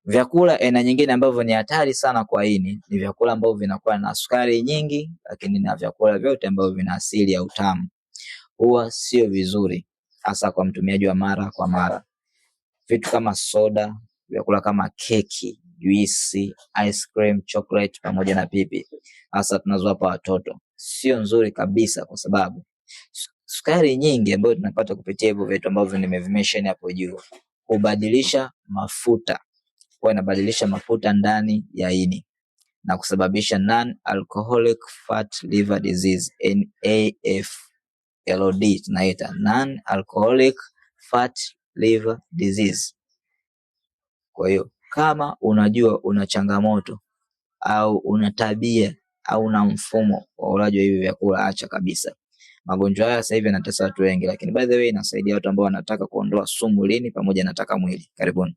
Vyakula aina nyingine ambavyo ni hatari sana kwa ini ni vyakula ambavyo vinakuwa na sukari nyingi, lakini na vyakula vyote ambavyo vina asili ya utamu huwa sio vizuri, hasa kwa mtumiaji wa mara kwa mara. Vitu kama soda, vyakula kama keki, juisi, ice cream, chocolate pamoja na pipi, hasa tunazowapa watoto, sio nzuri kabisa, kwa sababu sukari nyingi ambayo tunapata kupitia hivyo vitu ambavyo nimevimention hapo juu hubadilisha mafuta, kwa inabadilisha mafuta ndani ya ini na kusababisha non-alcoholic fat liver disease, NAFLD tunaita non-alcoholic fat liver disease. Kwa hiyo kama unajua una changamoto au una tabia au una mfumo wa ulaji wa hivi vyakula, acha kabisa. Magonjwa haya sasa hivi yanatesa watu wengi, lakini by the way inasaidia watu ambao wanataka kuondoa sumu mwilini pamoja na taka mwili. Karibuni.